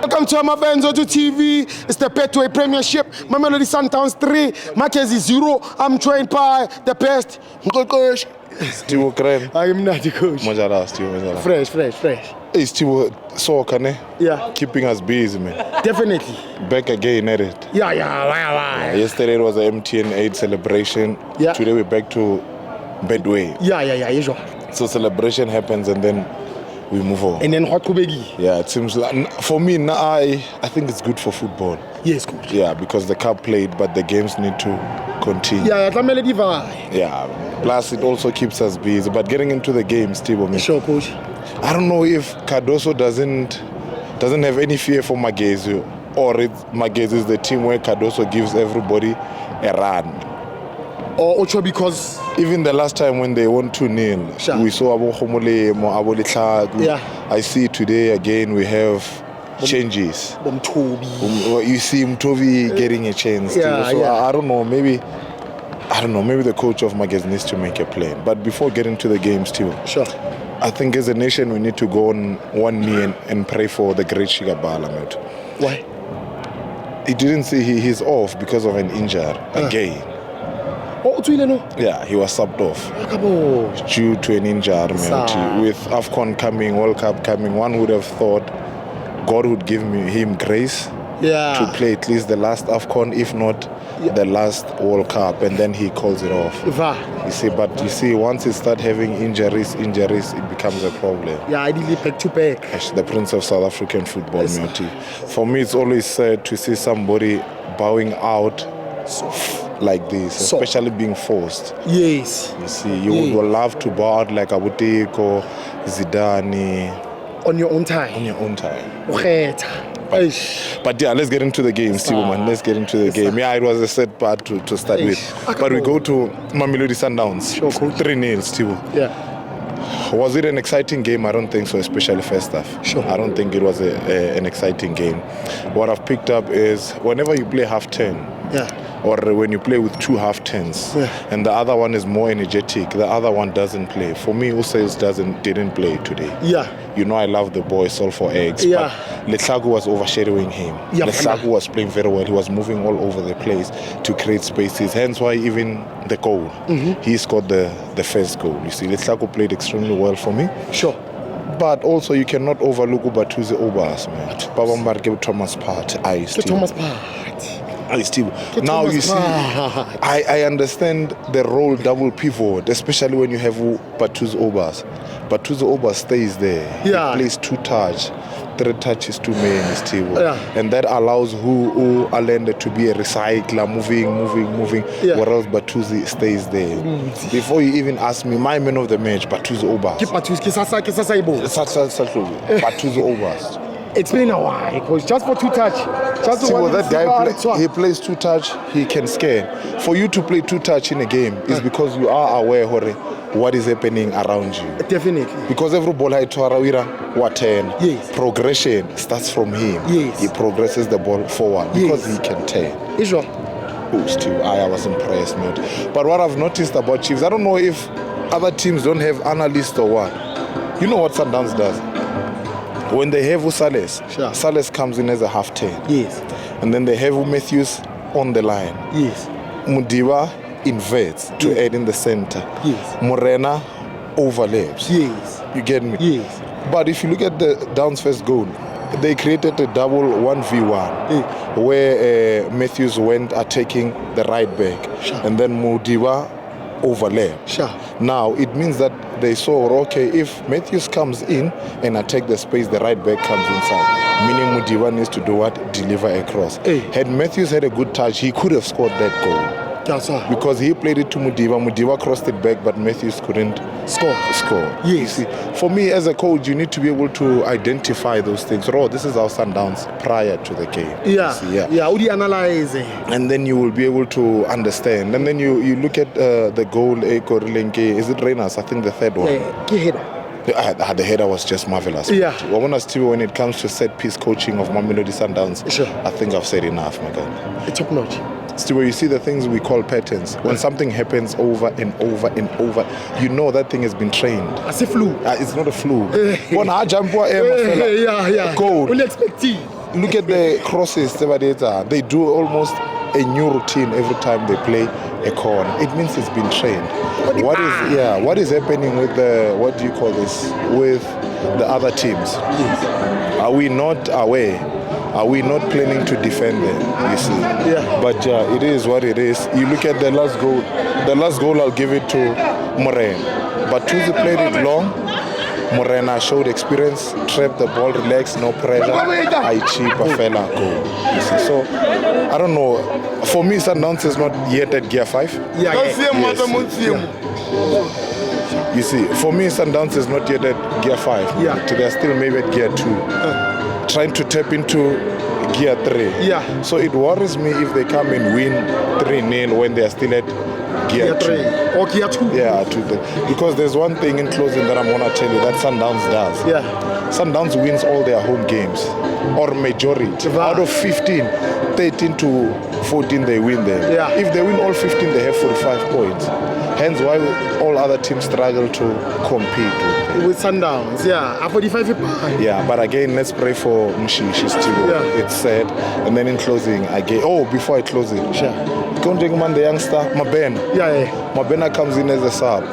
Welcome to FANS Wethu TV. It's the Betway Premiership. Mamelodi Sundowns 3, Magesi 0. I'm joined by the best coach. Still Krem. I am not the coach. Majara, still Majara. Fresh. It's still soccer, ne? Yeah. Keeping us busy, man. Definitely. Back again at it. Yeah. Yesterday it was the MTN 8 celebration. Yeah. Today we're back to Bedway. Yeah, usual. So celebration happens and then we move on. And then what kubegi? Yeah, it seems like for me now I think it's good for football. Yes, coach. Yeah, because the cup played, but the games need to continue. Yeah, Mamelodi vibe. Yeah. Plus it also keeps us busy. But getting into the game, Steve, Sure, coach. I don't know if Cardoso doesn't have any fear for Magesi, or Magesi is the team where Cardoso gives everybody a run. Or also because even the last time when they won 2-0, sure, we saw Abo Khomole, Abo Litlak. Yeah. I see today again we have changes. You see Mtovi getting a chance. Yeah, so yeah. I don't know, maybe the coach of Magesi needs to make a plan. But before getting to the game, Steve, sure, I think as a nation we need to go on one knee and pray for the great Shigabala. Why? He didn't say he's off because of an injury again. Oh, no? Yeah, he was subbed off due to an injury. With AFCON coming, World Cup coming, one would have thought God would give him grace to play at least the last AFCON, if not the last World Cup, and then he calls it off. You see, once you start having injuries, it becomes a problem. Yeah, ideally back to back. The Prince of South African football, For me, it's always sad to see somebody bowing out like this, especially being forced. Yes. You see, you would love to bow out like Abuteko, Zidane. On your own time. But yeah, let's get into the game, Steve, man. Let's get into the game. Yeah, it was a sad part to start with. But we go to Mamelodi Sundowns. 3-0, Steve. Yeah. Was it an exciting game? I don't think so, especially first half. Sure. I don't think it was an exciting game. What I've picked up is whenever you play half-10, or when you play with two half-10s, and the other one is more energetic, the other one doesn't play. For me, Usales didn't play today. Yeah. You know I love the boy, Sol for eggs, but Letlagu was overshadowing him. Letlagu was playing very well. He was moving all over the place to create spaces. Hence why even the goal, he scored the first goal. You see, Letlagu played extremely well for me. Sure. But also you cannot overlook Ubatuze Obas, man. Babambarke Thomas Part. Thomas Part. Now you see, I understand the role double pivot, especially when you have Batuze Obas. Batuze Obas stays there. Yeah. He plays 2-touch. 3 touches too many, Steve. And that allows who Alenda to be a recycler, moving. Whereas Batuze stays there. Before you even ask me, my man of the match, Batuze Obas. Batuze Obas. Explain why, because just for 2-touch. That guy he plays 2-touch, he can scare. For you to play 2-touch in a game is because you are aware, what is happening around you. Definitely. Because every ball I Twarawira, what 10. Yes. Progression starts from him. Yes. He progresses the ball forward because he can turn. I was impressed, man. But what I've noticed about Chiefs, I don't know if other teams don't have analysts or what. You know what Sundowns does? When they have Usales, Sales comes in as a half-10. Yes. And then they have Matthews on the line. Yes. Mudiwa inverts to add in the center. Yes. Morena overlaps. Yes. You get me? Yes. But if you look at the Downs first goal, they created a double 1v1 where Matthews went attacking the right back. And then Mudiwa overlap. Now it means that they saw, okay, if Matthews comes in and attack the space, the right back comes inside. Meaning Mudiwa needs to do what? Deliver across. Had Matthews had a good touch, he could have scored that goal. Because he played it to Mudiwa. Mudiwa crossed it back, but Matthews couldn't score. Yes. You see, for me as a coach, you need to be able to identify those things. This is our Sundowns prior to the game. How do you analyze it? And then you will be able to understand. And then you look at the goal, is it Reyners? I think the third one. The header was just marvelous. When it comes to set piece coaching of Mamelodi Sundowns, I think I've said enough, my God. It's top notch. Still, you see the things we call patterns. When something happens over and over and over, you know that thing has been trained. As a flu. It's not a flu. Goal. look at the crosses. They do almost a new routine every time they play a corner. It means it's been trained. What is happening with the, what do you call this, with the other teams? Yes. Are we not aware? Are we not planning to defend them? You see. Yeah. But it is what it is. You look at the last goal. The last goal, I'll give it to Morena. But Tuzi played it long. Morena showed experience, trapped the ball, relaxed, no pressure. I cheap a fella goal. You see. So I don't know. For me, Sundowns is not yet at gear 5. Yes. You see, for me, Sundowns is not yet at gear 5. Yeah. They're still maybe at gear 2. Trying to tap into gear 3. Yeah. So it worries me if they come and win 3-0 when they are still at gear 2. Or gear 2. Yeah, because there's one thing in closing that I'm going to tell you that Sundowns does. Yeah. Sundowns wins all their home games, or majority. Out of 15, 13 to 14 they win them. Yeah. If they win all 15, they have 45 points. Hence why all other teams struggle to compete with Sundowns. Yeah, 45. Yeah, but again, let's pray for Mshishi still. Yeah. It's sad. And then in closing, again, before I close it, sure. the youngster, Mabena. Yeah. Mabena comes in as a sub.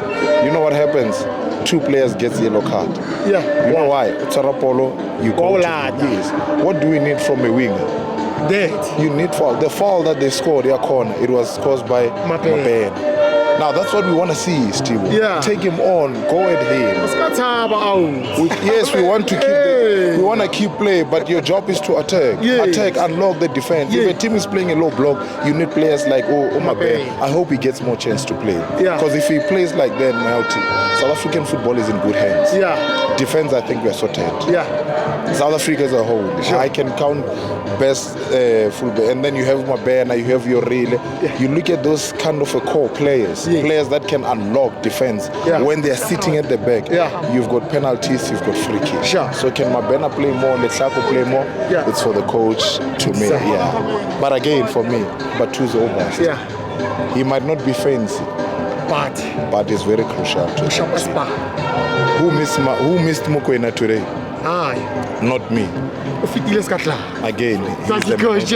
You know what happens? 2 players gets yellow card. Yeah. You know why? Tarapolo, you go yes. What do we need from a winger? That. You need foul. The foul that they scored, their corner, it was caused by Mabena. Now that's what we want to see, Steve. Yeah. Take him on, go at him. Yes, we want to keep we want to keep play, but your job is to attack. Yes. Attack, unlock the defense. Yes. If a team is playing a low block, you need players like Mabena. I hope he gets more chance to play. Yeah. Because if he plays like that now, South African football is in good hands. Yeah. Defense, I think we are sorted. Yeah. South Africa as a whole. Sure. I can count best fullback, and then you have Mabena, you have your Rile. Yeah. You look at those kind of core players, players that can unlock defense when they are sitting at the back. Yeah. You've got penalties, you've got free kicks. Sure. So can Mabena play more? Letlako play more? Yeah. It's for the coach to make. Yeah. But again, for me, Batu's Obas. Yeah. He might not be fancy, but it's very crucial to Who missed Mokoena today? Not me. Again. Thank you, coach.